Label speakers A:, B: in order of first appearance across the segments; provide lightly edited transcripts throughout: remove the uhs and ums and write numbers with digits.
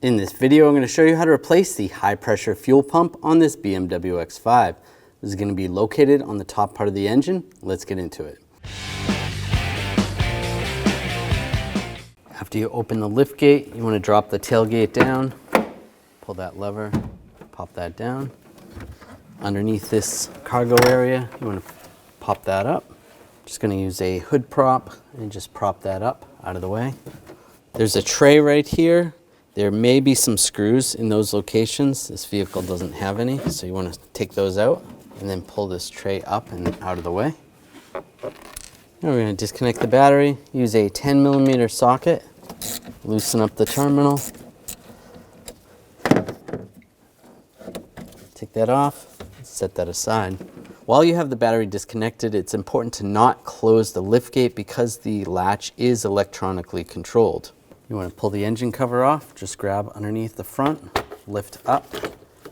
A: In this video, I'm going to show you how to replace the high pressure fuel pump on this BMW X5. This is going to be located on the top part of the engine. Let's get into it. After you open the lift gate, you want to drop the tailgate down, pull that lever, pop that down. Underneath this cargo area, you want to pop that up. Just going to use a hood prop and just prop that up out of the way. There's a tray right here. There may be some screws in those locations. This vehicle doesn't have any, so you want to take those out and then pull this tray up and out of the way. Now we're going to disconnect the battery, use a 10mm socket, loosen up the terminal, take that off, set that aside. While you have the battery disconnected, it's important to not close the lift gate because the latch is electronically controlled. You want to pull the engine cover off, just grab underneath the front, lift up,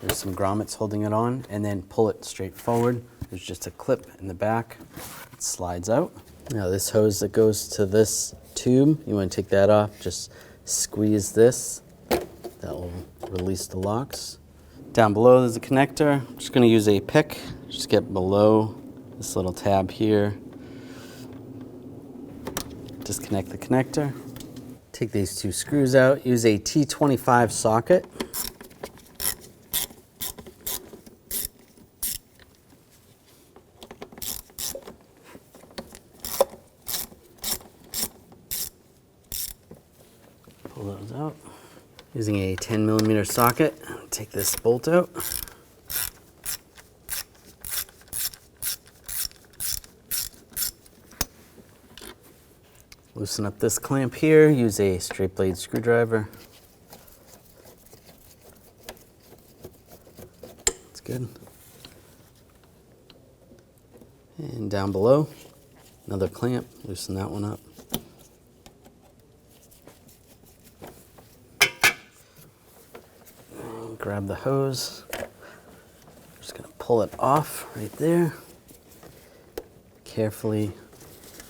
A: there's some grommets holding it on, and then pull it straight forward. There's just a clip in the back, it slides out. Now this hose that goes to this tube, you want to take that off, just squeeze this, that will release the locks. Down below there's a connector. I'm just going to use a pick, just get below this little tab here, disconnect the connector. Take these two screws out, use a T25 socket. Pull those out. Using a 10mm socket, take this bolt out. Loosen up this clamp here, use a straight blade screwdriver. That's good. And down below, another clamp, loosen that one up. And grab the hose. Just gonna pull it off right there. Carefully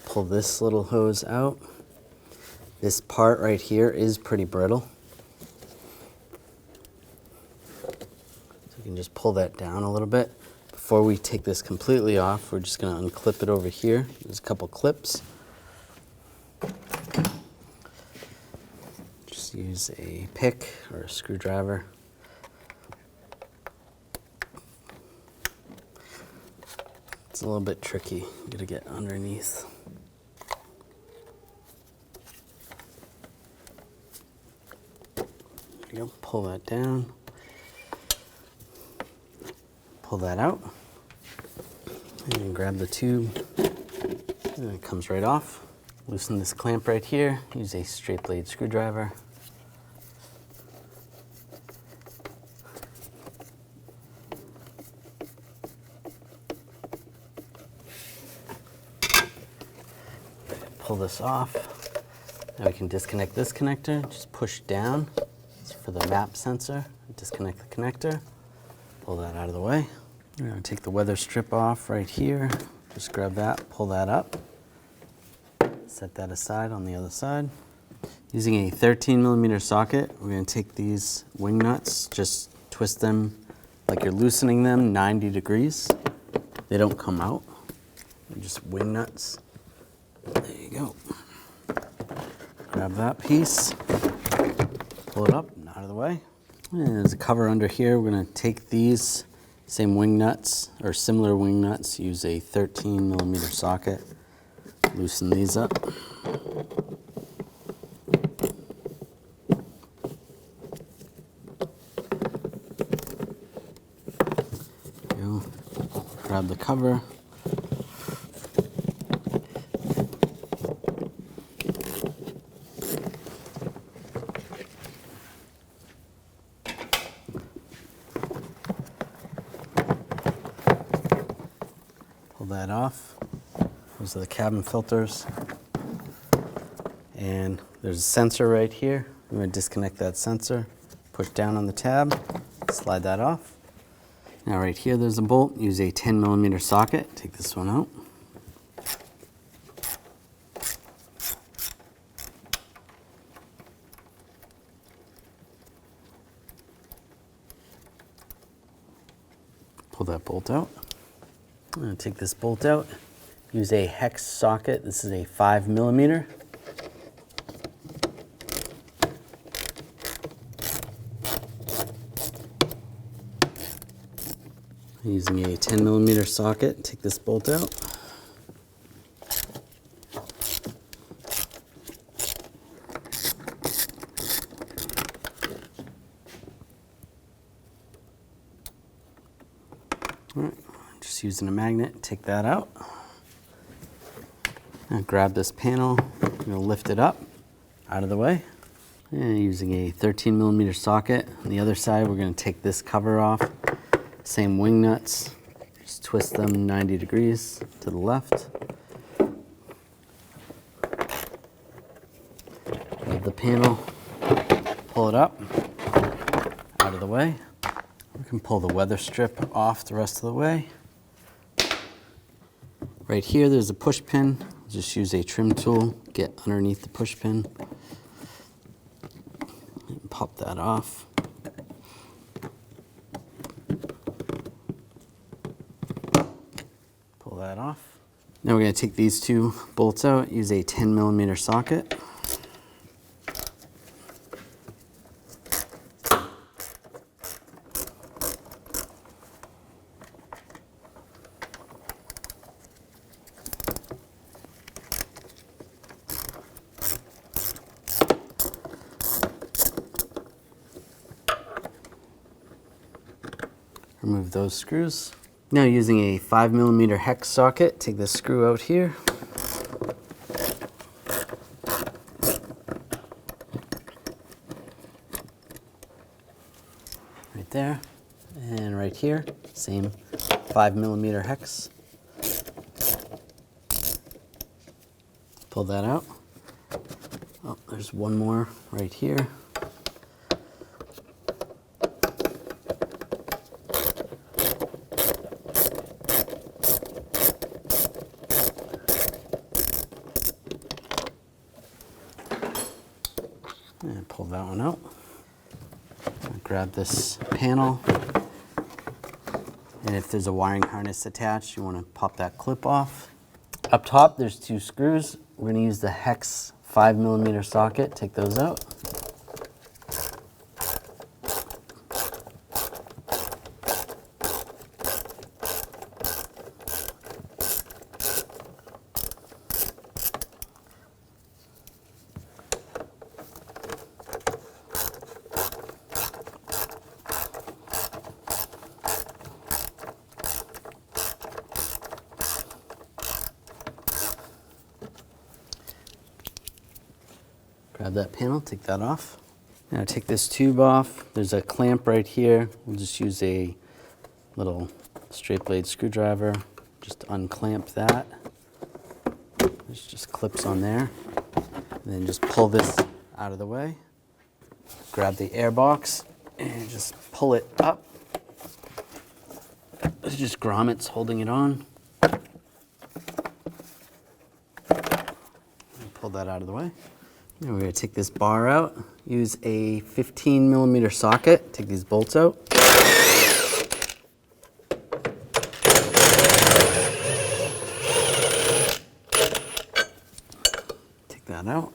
A: pull this little hose out. This part right here is pretty brittle. So you can just pull that down a little bit. Before we take this completely off, we're just going to unclip it over here. There's a couple clips. Just use a pick or a screwdriver. It's a little bit tricky. You got to get underneath. There you go. Pull that down. Pull that out. And grab the tube. And it comes right off. Loosen this clamp right here. Use a straight blade screwdriver. Pull this off. Now we can disconnect this connector. Just push down. For the map sensor, disconnect the connector, pull that out of the way. We're going to take the weather strip off right here. Just grab that, pull that up, set that aside on the other side. Using a 13mm socket, we're going to take these wing nuts, just twist them like you're loosening them 90 degrees. They don't come out, they're just wing nuts. There you go. Grab that piece, pull it up, out of the way. And there's a cover under here. We're going to take these same wing nuts or similar wing nuts, use a 13mm socket, loosen these up. There you go. Grab the cover. That off. Those are the cabin filters. And there's a sensor right here. I'm going to disconnect that sensor, push down on the tab, slide that off. Now right here there's a bolt. Use a 10mm socket. Take this one out. Pull that bolt out. I'm going to take this bolt out. Use a Hex socket. This is a 5mm. Using a 10mm socket, take this bolt out. All right, just using a magnet, take that out. Now grab this panel, I'm going to lift it up, out of the way. And using a 13mm socket. On the other side, we're going to take this cover off. Same wing nuts, just twist them 90 degrees to the left. Grab the panel, pull it up, out of the way. We can pull the weather strip off the rest of the way. Right here, there's a push pin. Just use a trim tool, get underneath the push pin, and pop that off. Pull that off. Now we're going to take these two bolts out, use a 10mm socket. Remove those screws. Now using a 5mm hex socket, take this screw out here. Right there, and right here, same 5mm hex. Pull that out. Oh, there's one more right here. And pull that one out. Grab this panel, and if there's a wiring harness attached, you want to pop that clip off. Up top, there's two screws. We're going to use the Hex 5mm socket. Take those out. Grab that panel, take that off. Now take this tube off. There's a clamp right here. We'll just use a little straight blade screwdriver. Just unclamp that. There's just clips on there. And then just pull this out of the way. Grab the air box and just pull it up. There's just grommets holding it on. Pull that out of the way. Now we're going to take this bar out, use a 15mm socket, take these bolts out. Take that out.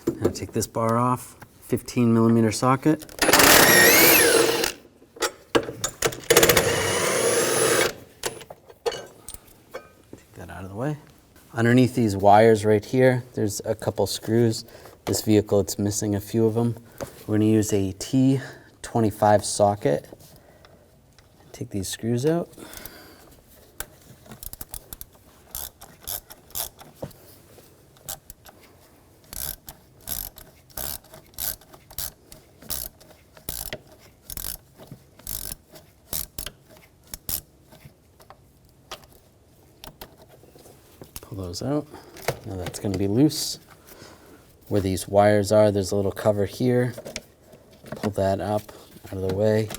A: Now take this bar off, 15mm socket. Take that out of the way. Underneath these wires right here, there's a couple screws. This vehicle, it's missing a few of them. We're going to use a T25 socket. Take these screws out. Pull those out. Now that's going to be loose. Where these wires are, there's a little cover here. Pull that up out of the way.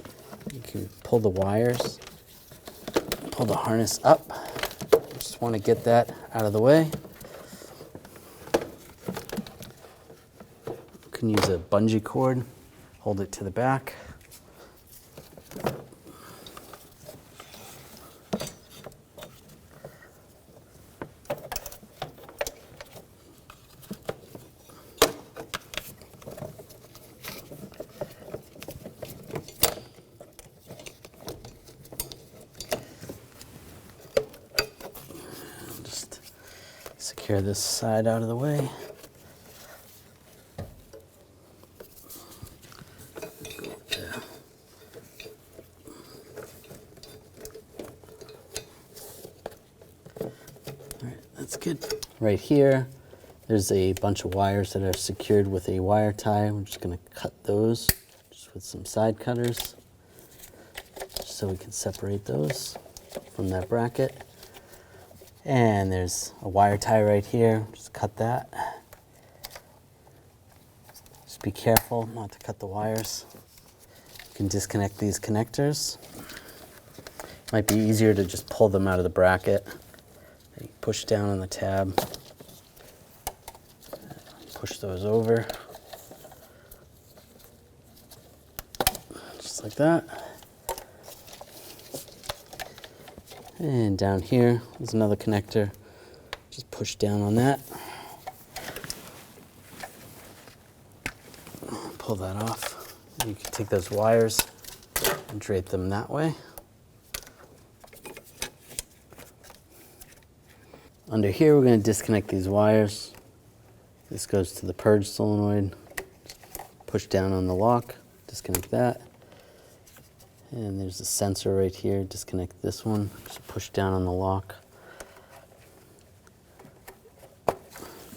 A: You can pull the wires, pull the harness up. Just want to get that out of the way. You can use a bungee cord, hold it to the back. secure this side out of the way. That's good. Right here, there's a bunch of wires that are secured with a wire tie. I'm just going to cut those just with some side cutters, just so we can separate those from that bracket. And there's a wire tie right here. Just cut that. Just be careful not to cut the wires. You can disconnect these connectors. Might be easier to just pull them out of the bracket. You push down on the tab, push those over, just like that. And down here is another connector. Just push down on that. Pull that off. You can take those wires and drape them that way. Under here, we're going to disconnect these wires. This goes to the purge solenoid. Push down on the lock, disconnect that. And there's a sensor right here, disconnect this one. Just push down on the lock.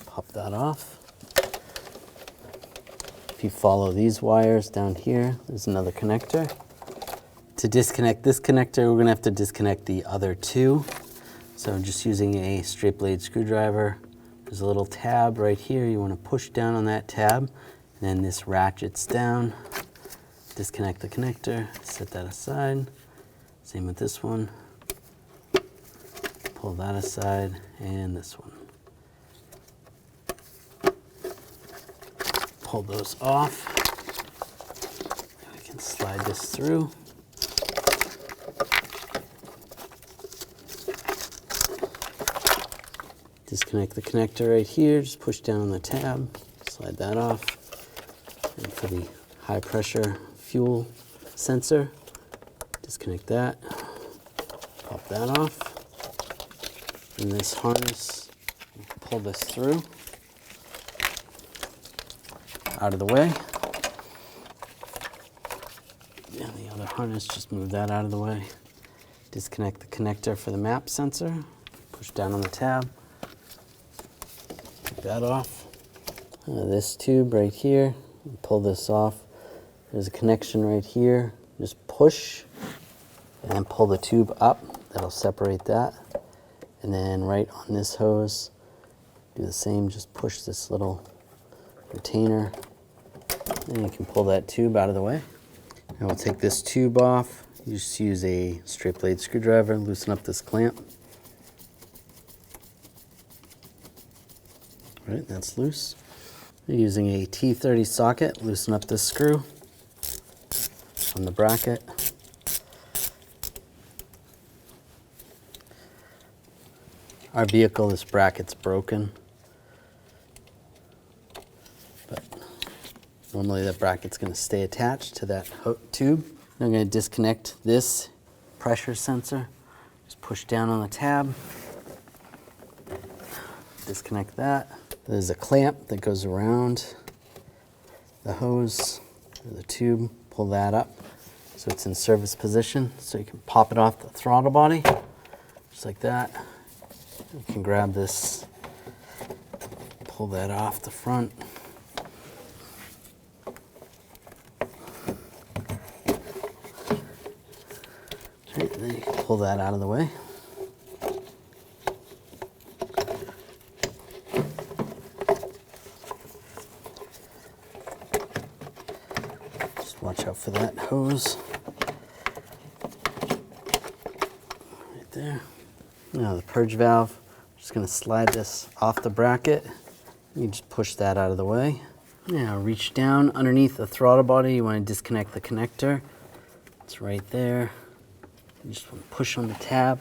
A: Pop that off. If you follow these wires down here, there's another connector. To disconnect this connector, we're going to have to disconnect the other two. So just using a straight blade screwdriver, there's a little tab right here. You want to push down on that tab, and then this ratchets down. Disconnect the connector, set that aside. Same with this one. Pull that aside, and this one. Pull those off. We can slide this through. Disconnect the connector right here, just push down on the tab, slide that off. And for the high pressure fuel sensor, disconnect that, pop that off. And this harness, pull this through, out of the way. And the other harness, just move that out of the way. Disconnect the connector for the map sensor, push down on the tab. That off. This tube right here, pull this off. There's a connection right here. Just push and then pull the tube up. That'll separate that. And then right on this hose, do the same. Just push this little retainer. And you can pull that tube out of the way. Now we'll take this tube off. You just use a straight blade screwdriver, loosen up this clamp. Right, that's loose. Using a T30 socket, loosen up this screw on the bracket. Our vehicle, this bracket's broken, but normally that bracket's going to stay attached to that tube. Now I'm going to disconnect this pressure sensor. Just push down on the tab, disconnect that. There's a clamp that goes around the hose or the tube. Pull that up so it's in service position. So you can pop it off the throttle body, just like that. You can grab this, pull that off the front. Right, and then you can pull that out of the way. Watch out for that hose right there. Now the purge valve, I'm just going to slide this off the bracket. You just push that out of the way. Now reach down underneath the throttle body. You want to disconnect the connector. It's right there. You just want to push on the tab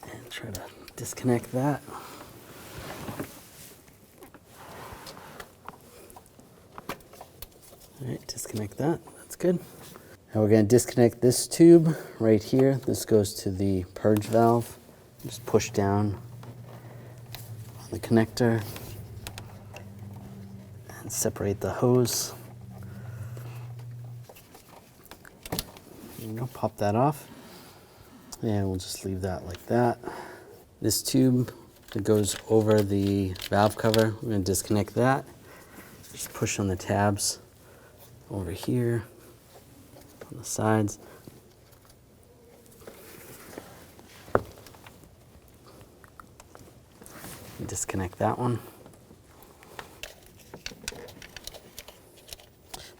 A: and try to disconnect that. All right, disconnect that. That's good. Now we're going to disconnect this tube right here. This goes to the purge valve. Just push down on the connector and separate the hose. There you go, pop that off. And we'll just leave that like that. This tube that goes over the valve cover, we're going to disconnect that. Just push on the tabs over here on the sides. Disconnect that one.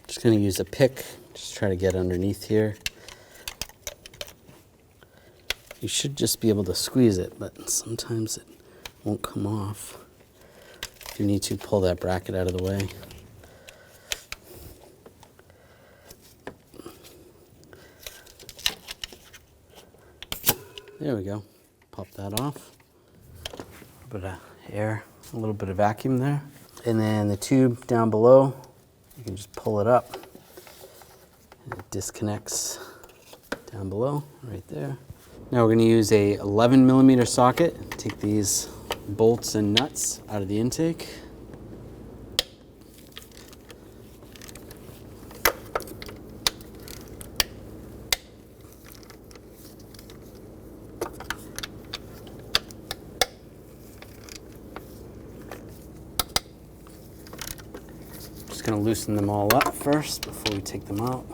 A: Just going to use a pick, just try to get underneath here. You should just be able to squeeze it, but sometimes it won't come off. If you need to, pull that bracket out of the way. There we go. Pop that off. A bit of air, a little bit of vacuum there. And then the tube down below, you can just pull it up. And it disconnects down below, right there. Now we're going to use a 11mm socket. Take these bolts and nuts out of the intake. Just going to loosen them all up first before we take them out.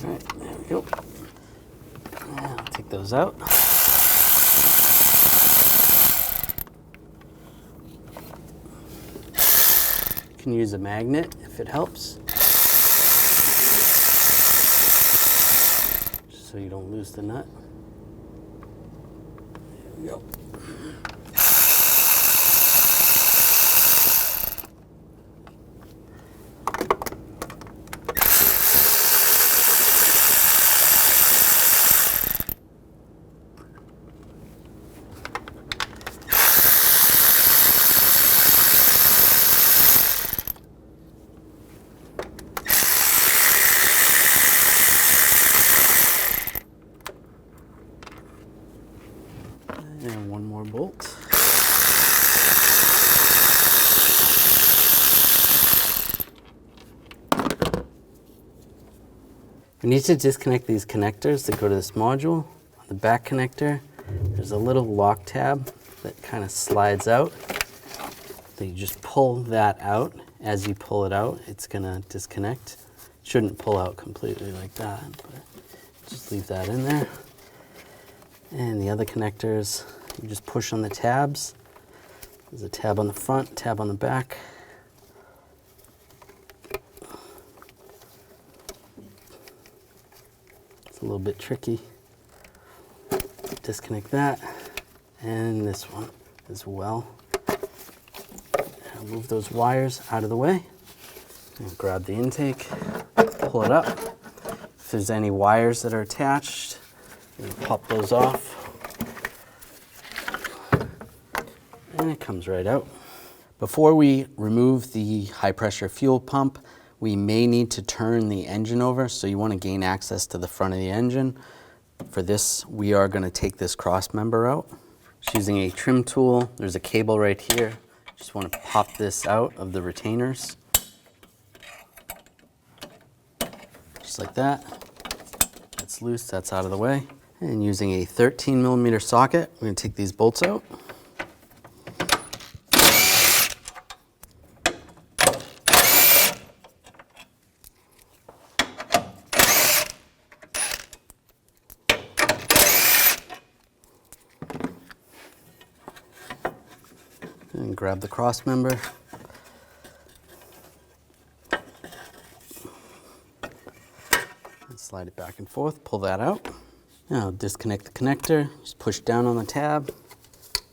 A: All right, there we go. I'll take those out. You can use a magnet if it helps, just so you don't lose the nut. There we go. And one more bolt. We need to disconnect these connectors that go to this module. On the back connector, there's a little lock tab that kind of slides out. So you just pull that out. As you pull it out, it's gonna disconnect. Shouldn't pull out completely like that, but just leave that in there. And the other connectors, you just push on the tabs. There's a tab on the front, tab on the back. It's a little bit tricky. Disconnect that, and this one as well. I'll move those wires out of the way. And grab the intake, pull it up. If there's any wires that are attached, pop those off, and it comes right out. Before we remove the high pressure fuel pump, we may need to turn the engine over, so you want to gain access to the front of the engine. For this, we are going to take this cross member out. Just using a trim tool, there's a cable right here. Just want to pop this out of the retainers. Just like that. That's loose, that's out of the way. And using a 13mm socket, we're going to take these bolts out. And grab the cross member. And slide it back and forth, pull that out. Now disconnect the connector, just push down on the tab,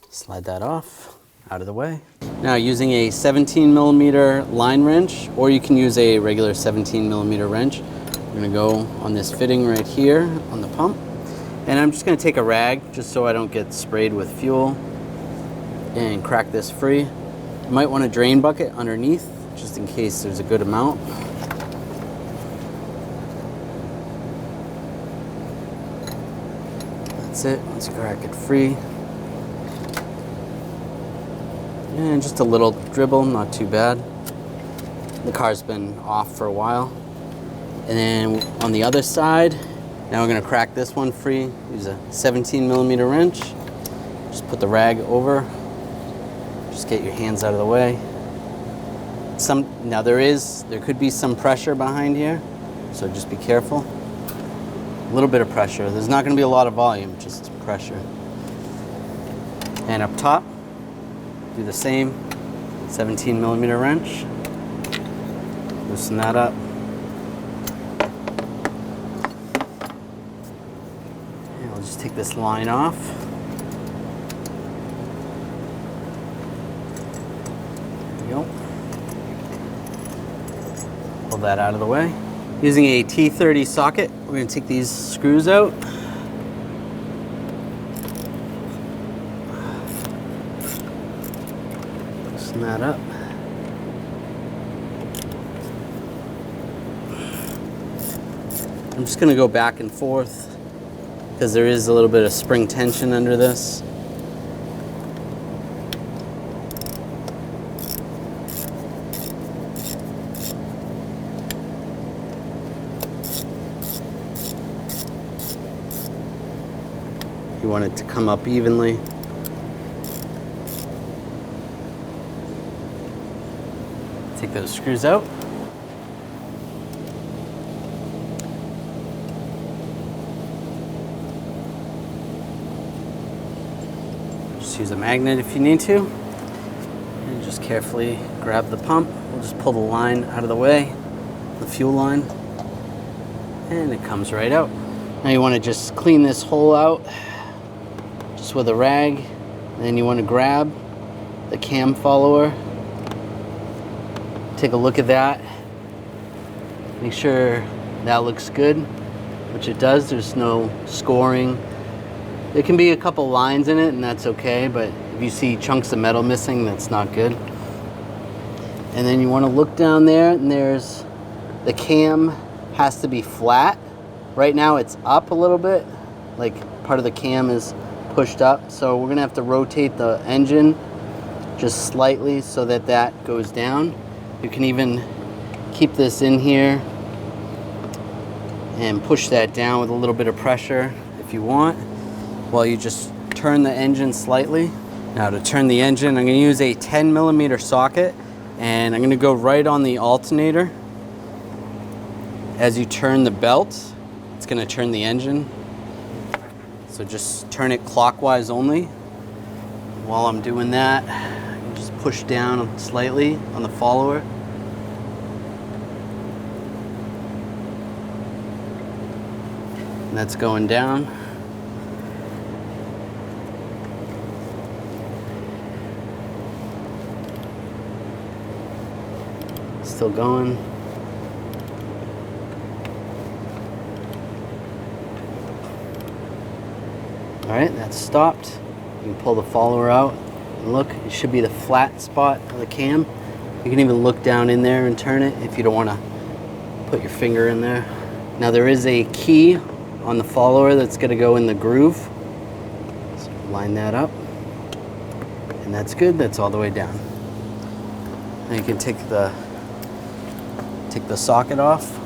A: slide that off, out of the way. Now using a 17mm line wrench, or you can use a regular 17mm wrench, we're gonna go on this fitting right here on the pump, And I'm just going to take a rag just so I don't get sprayed with fuel and crack this free. You might want a drain bucket underneath just in case there's a good amount. That's it. Once you crack it free. And just a little dribble, not too bad. The car's been off for a while. And then on the other side, now we're going to crack this one free. Use a 17mm wrench. Just put the rag over. Just get your hands out of the way. Now there could be some pressure behind here, so just be careful. A little bit of pressure. There's not going to be a lot of volume, just pressure. And up top, do the same 17mm wrench. Loosen that up. And we'll just take this line off. There we go. Pull that out of the way. Using a T30 socket, we're going to take these screws out. Loosen that up. I'm just going to go back and forth because there is a little bit of spring tension under this. You want it to come up evenly. Take those screws out. Just use a magnet if you need to. And just carefully grab the pump. We'll just pull the line out of the way, the fuel line, and it comes right out. Now you want to just clean this hole out just with a rag. And then you want to grab the cam follower. Take a look at that. Make sure that looks good, which it does. There's no scoring. There can be a couple lines in it, and that's okay, but if you see chunks of metal missing, that's not good. And then you want to look down there, and there's the cam has to be flat. Right now it's up a little bit, like part of the cam is pushed up, so we're gonna have to rotate the engine just slightly so that that goes down. You can even keep this in here and push that down with a little bit of pressure if you want, while you just turn the engine slightly. Now to turn the engine, I'm going to use a 10mm socket, and I'm going to go right on the alternator. As you turn the belt, it's going to turn the engine. So just turn it clockwise only. While I'm doing that, just push down slightly on the follower. And that's going down. Still going. All right, that's stopped. You can pull the follower out and look, it should be the flat spot of the cam. You can even look down in there and turn it if you don't want to put your finger in there. Now there is a key on the follower that's going to go in the groove. So line that up. And that's good, that's all the way down. Now you can take the socket off.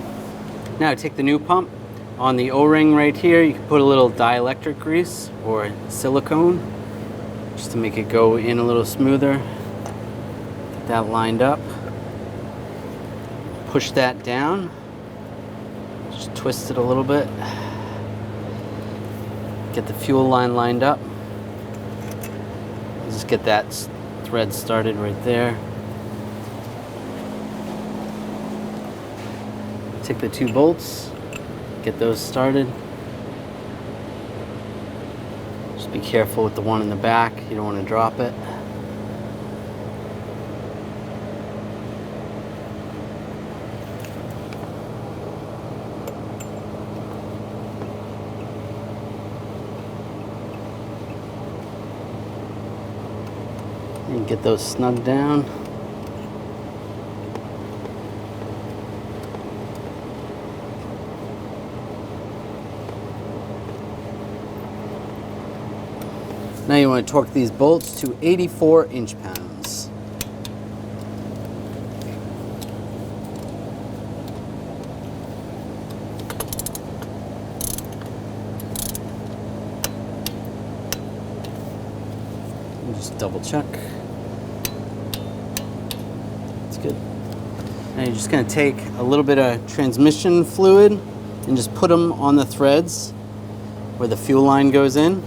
A: Now take the new pump. On the O-ring right here, you can put a little dielectric grease or silicone just to make it go in a little smoother. Get that lined up. Push that down. Just twist it a little bit. Get the fuel line lined up. Just get that thread started right there. Take the two bolts, get those started. Just be careful with the one in the back, you don't want to drop it. And get those snug down. Now you want to torque these bolts to 84 inch-pounds. And just double check. That's good. Now you're just going to take a little bit of transmission fluid and just put them on the threads where the fuel line goes in.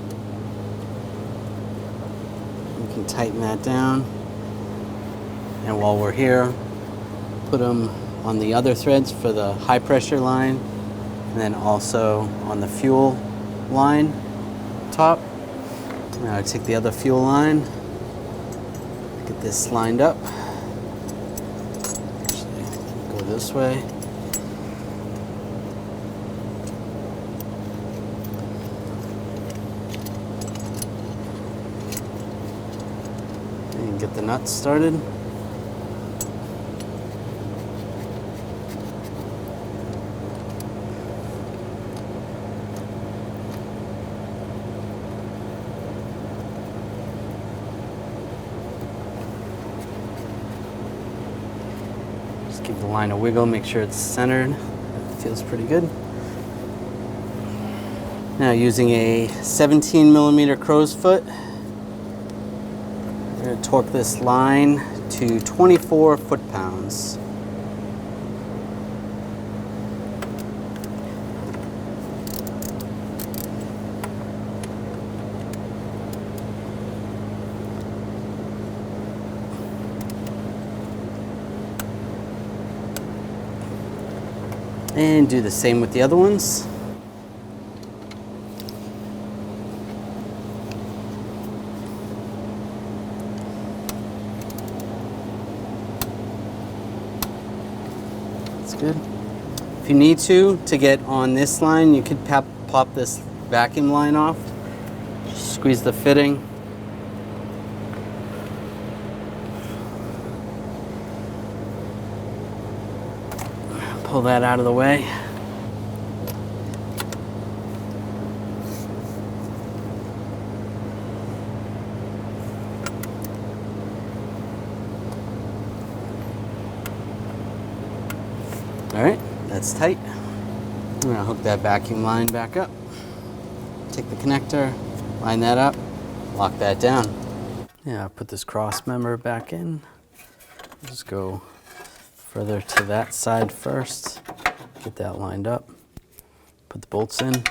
A: Tighten that down, and while we're here, put them on the other threads for the high pressure line, and then also on the fuel line top. Now I take the other fuel line, get this lined up. Actually, go this way. Get the nuts started. Just give the line a wiggle, make sure it's centered. It feels pretty good. Now using a 17mm crow's foot, we're going to torque this line to 24 foot-pounds. And do the same with the other ones. Good. If you need to get on this line, you could pop this vacuum line off. Just squeeze the fitting. Pull that out of the way. All right, that's tight. I'm gonna hook that vacuum line back up. Take the connector, line that up, lock that down. Yeah, put this cross member back in. Just go further to that side first. Get that lined up. Put the bolts in.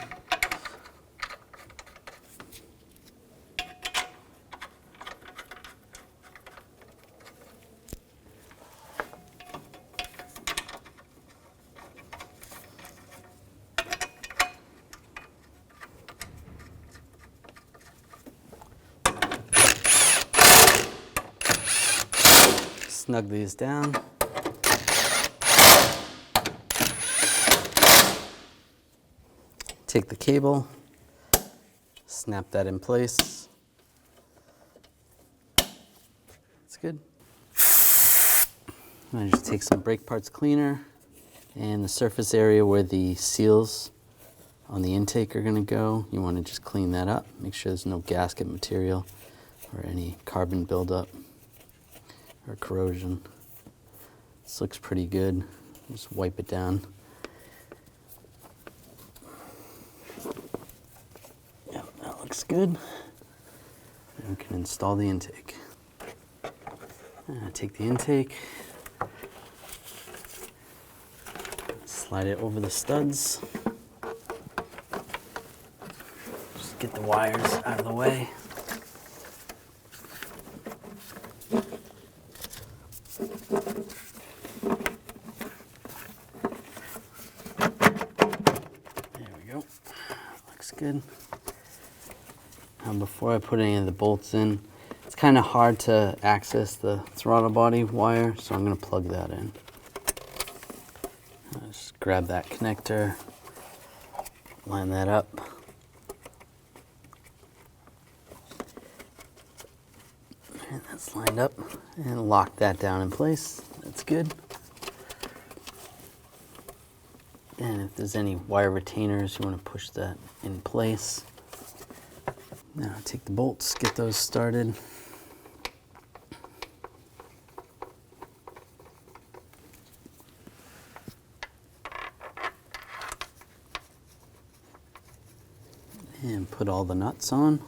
A: Snug these down. Take the cable, snap that in place. That's good. I just take some brake parts cleaner and the surface area where the seals on the intake are going to go. You want to just clean that up. Make sure there's no gasket material or any carbon buildup or corrosion. This looks pretty good. Just wipe it down. Yep, that looks good. And we can install the intake. Take the intake, slide it over the studs. Just get the wires out of the way. Good. Before I put any of the bolts in, it's kind of hard to access the throttle body wire, so I'm going to plug that in. Just grab that connector, line that up. And that It's lined up, and lock that down in place. That's good. And if there's any wire retainers, you want to push that in place. Now take the bolts, get those started. And put all the nuts on.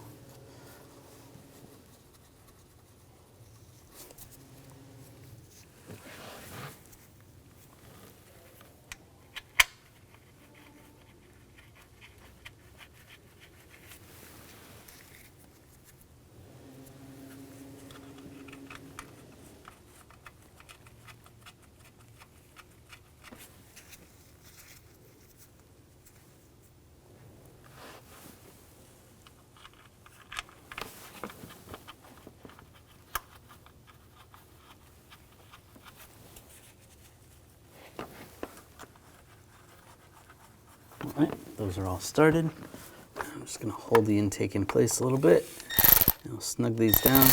A: All right, those are all started. I'm just going to hold the intake in place a little bit. And I'll snug these down.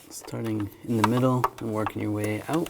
A: Starting in the middle and working your way out.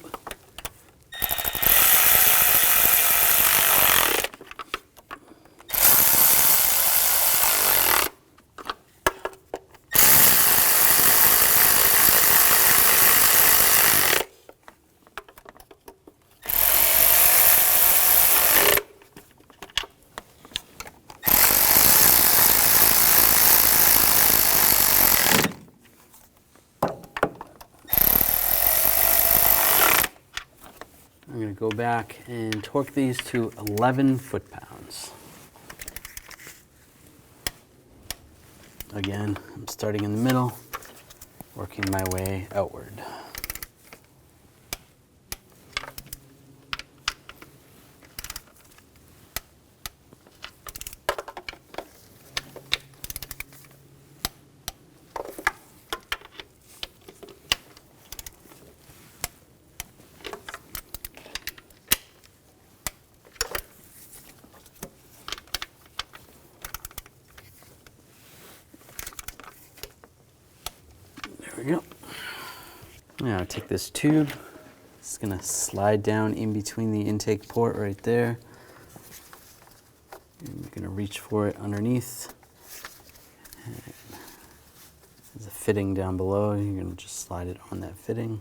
A: I'm going to go back and torque these to 11 foot-pounds. Again, I'm starting in the middle, working my way outward. There we go. Now take this tube. It's going to slide down in between the intake port right there. And you're going to reach for it underneath. And there's a fitting down below. You're going to just slide it on that fitting.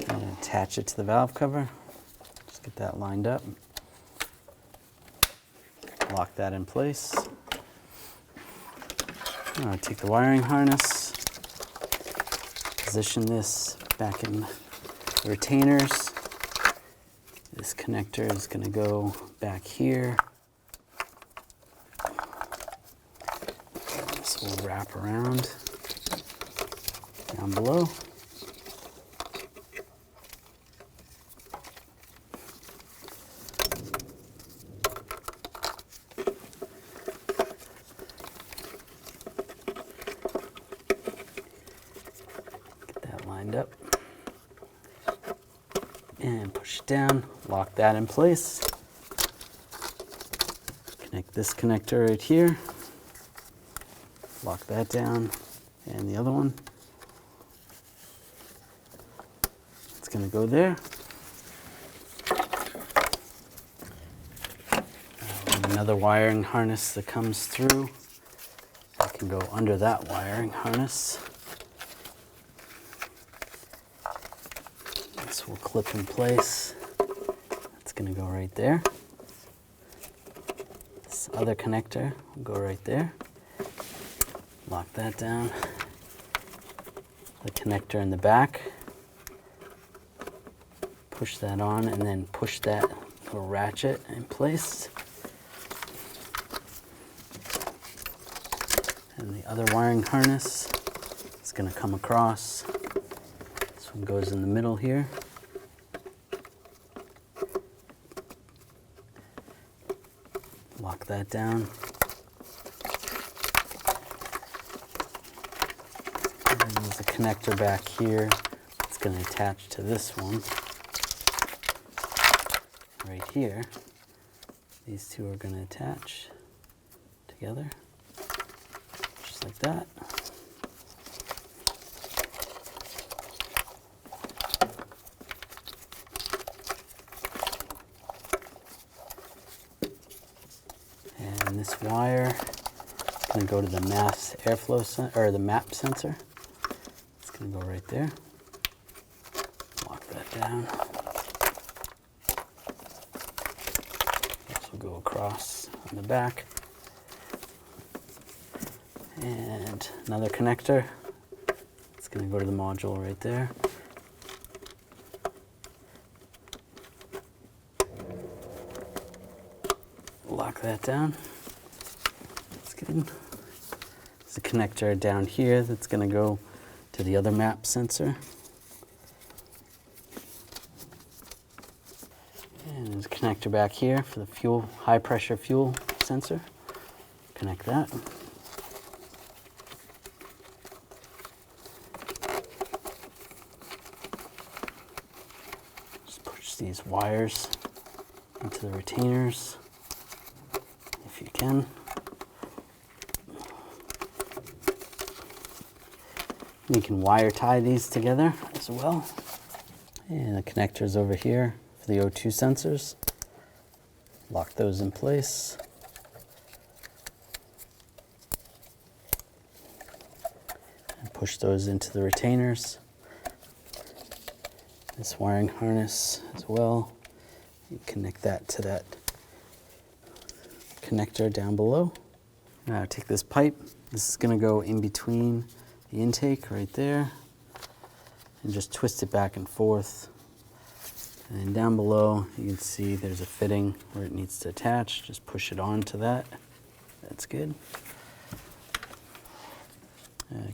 A: And attach it to the valve cover. Just get that lined up. Lock that in place. Now take the wiring harness, position this back in the retainers. This connector is going to go back here. This will wrap around down below. Lined up and push it down, lock that in place, connect this connector right here, lock that down, and the other one, it's going to go there. Another wiring harness that comes through, I can go under that wiring harness. This will clip in place. It's going to go right there. This other connector will go right there. Lock that down. The connector in the back. Push that on and then push that little ratchet in place. And the other wiring harness is going to come across. This one goes in the middle here. Lock that down. And there's a connector back here. It's going to attach to this one. Right here. These two are going to attach. together, just like that. And this wire is going to go to the mass airflow or the map sensor. It's going to go right there. Lock that down. This will go across on the back. And another connector. It's going to go to the module right there. Lock that down. That's good. There's a connector down here that's going to go to the other map sensor. And there's a connector back here for the fuel, high pressure fuel sensor. Connect that. Just push these wires into the retainers if you can. You can wire tie these together as well. And the connectors over here for the O2 sensors. Lock those in place. And push those into the retainers. This wiring harness as well. You connect that to that connector down below. Now take this pipe. This is going to go in between the intake right there, and just twist it back and forth. And then down below you can see there's a fitting where it needs to attach. Just push it onto that. That's good.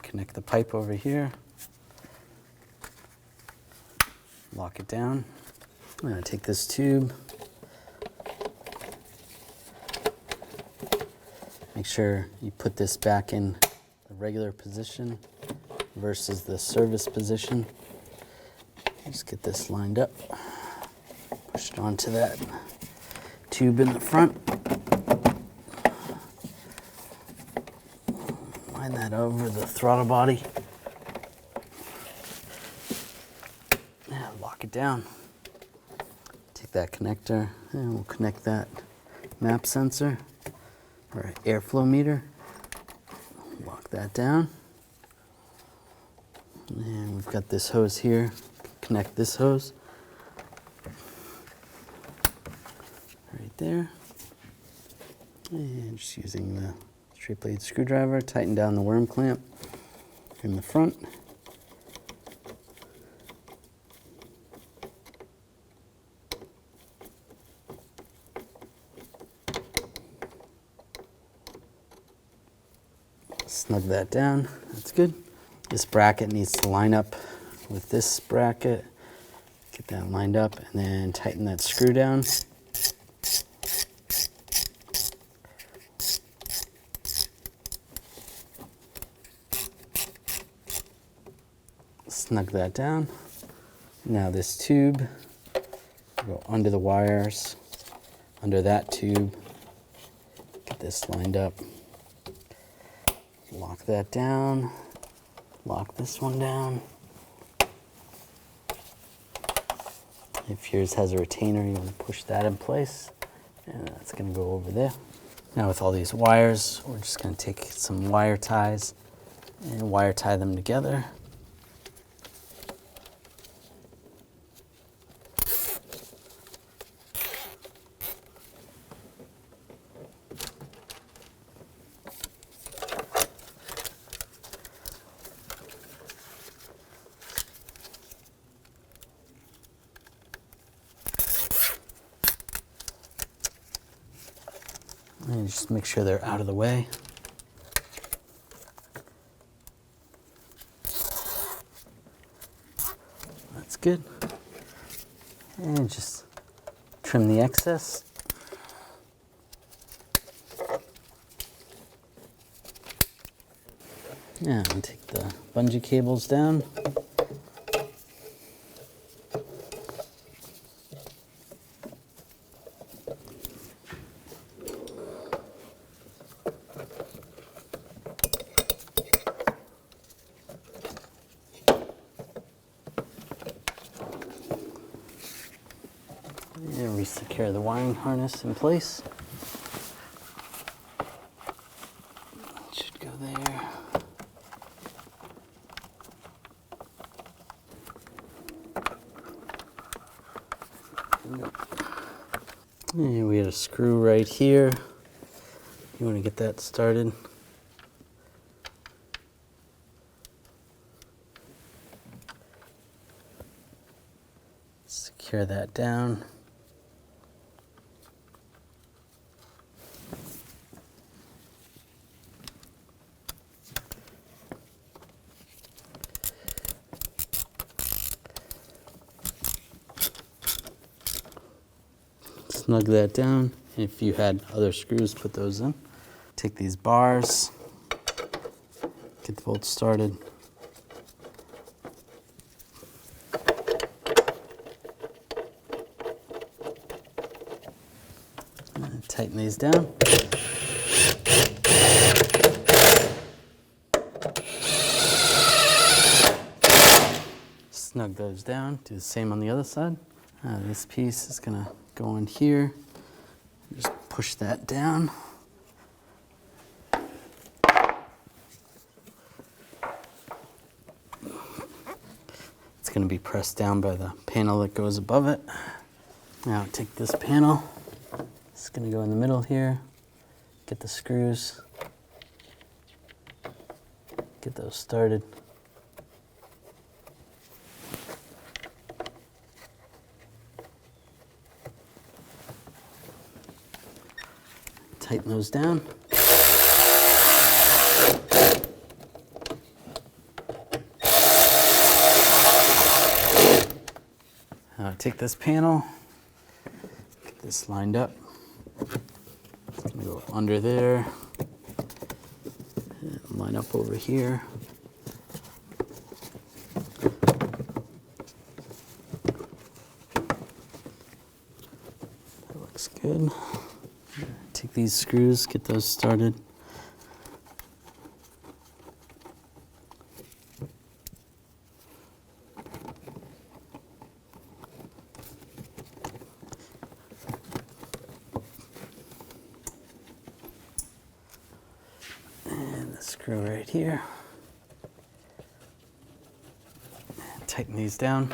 A: Connect the pipe over here. Lock it down. I'm going to take this tube. Make sure you put this back in the regular position versus the service position. Just get this lined up. Push it onto that tube in the front. Line that over the throttle body. And lock it down. Take that connector and we'll connect that map sensor or airflow meter. Lock that down. And we've got this hose here. Connect this hose right there. And just using the straight blade screwdriver, tighten down the worm clamp in the front. Snug that down. That's good. This bracket needs to line up with this bracket. Get that lined up and then tighten that screw down. Snug that down. Now this tube will go under the wires, under that tube. Get this lined up. Lock that down. Lock this one down. If yours has a retainer, you want to push that in place, and that's going to go over there. Now with all these wires, we're just going to take some wire ties and wire tie them together. And just make sure they're out of the way. That's good. And just trim the excess. Now and take the bungee cables down. secure the wiring harness in place. It should go there. And we had a screw right here. You want to get that started. Secure that down. Snug that down. If you had other screws, put those in. Take these bars, get the bolt started. And tighten these down. Snug those down. Do the same on the other side. This piece is going to go in here. Just push that down. It's going to be pressed down by the panel that goes above it. Now take this panel. It's going to go in the middle here. Get the screws. Get those started. Tighten those down. Take this panel, get this lined up. It's going to go under there, and line up over here. That looks good. Take these screws, get those started. And the screw right here. Tighten these down.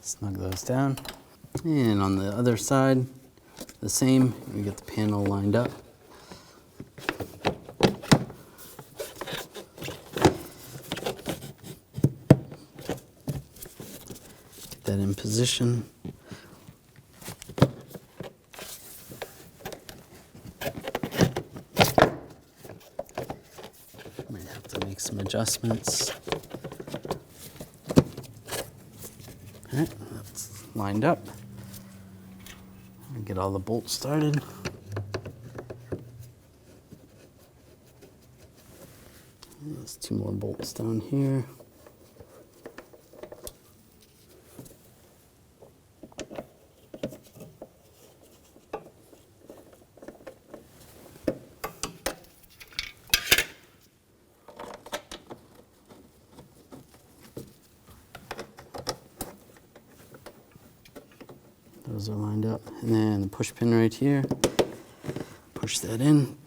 A: Snug those down. And on the other side, the same. We get the panel lined up. Get that in position. Might have to make some adjustments. All right, that's lined up. Get all the bolts started. There's 2 more bolts down here. Those are lined up. And then the push pin right here. Push that in.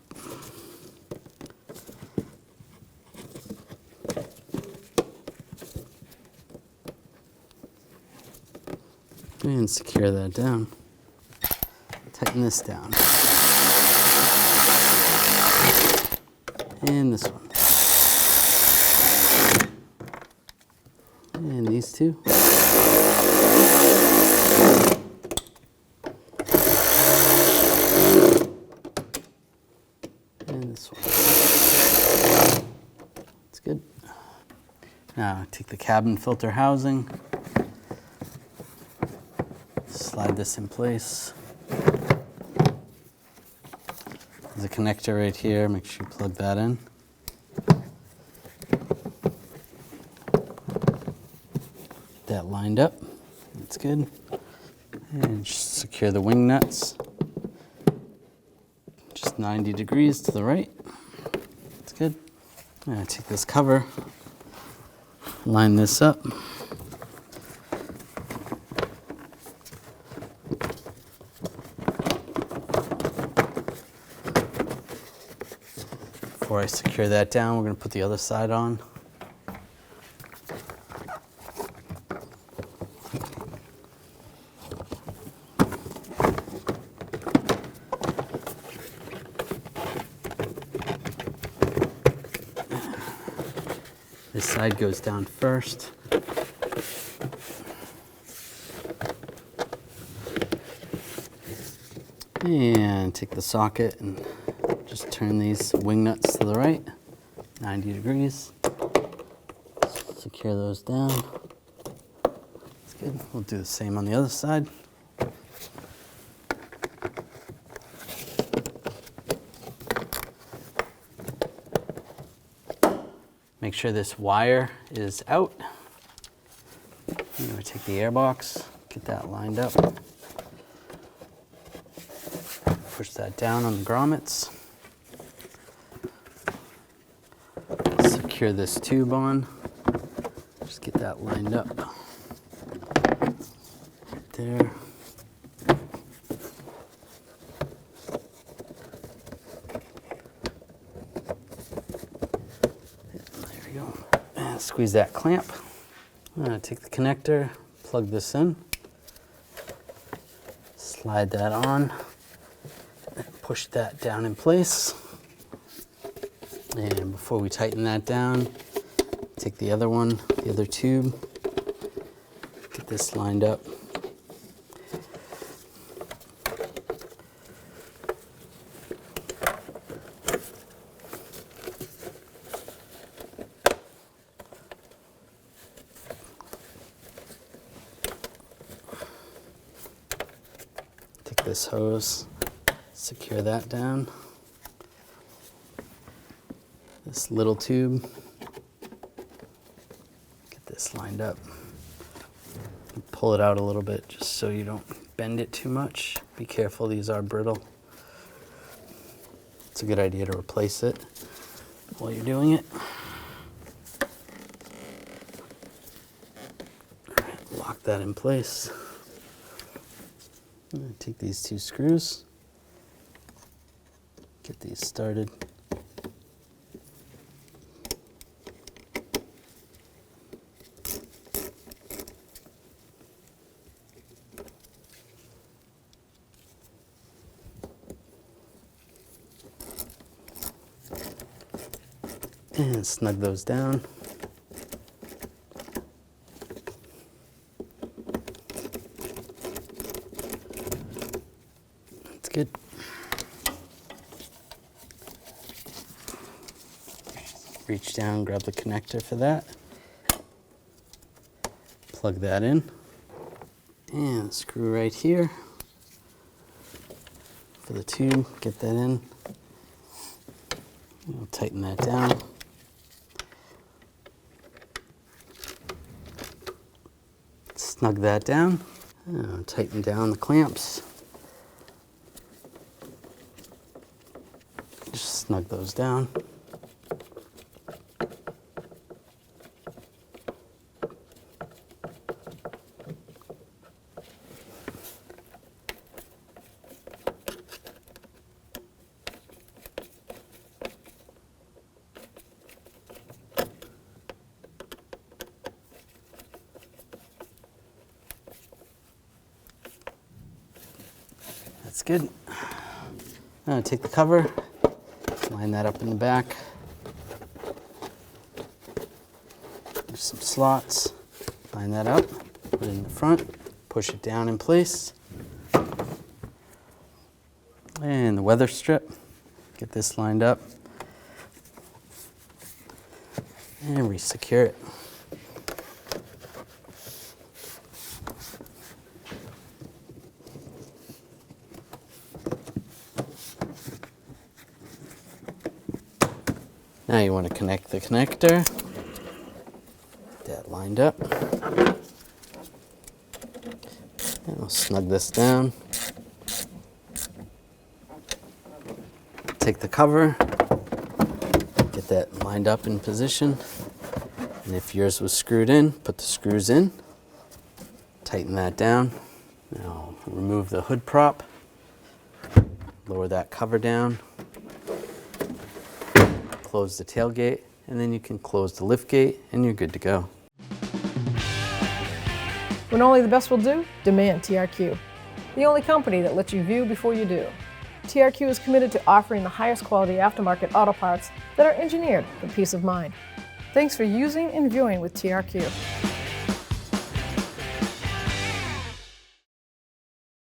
A: And secure that down. Tighten this down. And this one. And these two. That's good. Now take the cabin filter housing, slide this in place. There's a connector right here, make sure you plug that in. Get that lined up, that's good. And just secure the wing nuts. Just 90 degrees to the right. That's good. I'm going to take this cover, line this up. Before I secure that down, we're going to put the other side on. This side goes down first. And take the socket and just turn these wing nuts to the right, 90 degrees. Secure those down. That's good. We'll do the same on the other side. Make sure this wire is out. I'm going to take the air box, get that lined up. Push that down on the grommets. Secure this tube on. Just get that lined up. Right there. Squeeze that clamp. I'm going to take the connector, plug this in, slide that on, and push that down in place. And before we tighten that down, take the other one, the other tube, get this lined up. This hose, secure that down. This little tube, get this lined up. Pull it out a little bit just so you don't bend it too much. Be careful, these are brittle. It's a good idea to replace it while you're doing it. All right, lock that in place. I'm going to take these two screws, get these started. And snug those down. Good. Reach down, grab the connector for that. Plug that in. And screw right here for the tube. Get that in. We'll tighten that down. Snug that down. And tighten down the clamps. Snug those down. That's good. Now take the cover. Line that up in the back. There's some slots. Line that up. Put it in the front. Push it down in place. And the weather strip. Get this lined up. And re-secure it. Now you want to connect the connector. Get that lined up. And I'll snug this down. Take the cover, get that lined up in position. And if yours was screwed in, put the screws in. Tighten that down. Now remove the hood prop. Lower that cover down. Close the tailgate, and then you can close the lift gate, and you're good to go.
B: When only the best will do, demand TRQ. The only company that lets you view before you do. TRQ is committed to offering the highest quality aftermarket auto parts that are engineered for peace of mind. Thanks for using and viewing with TRQ.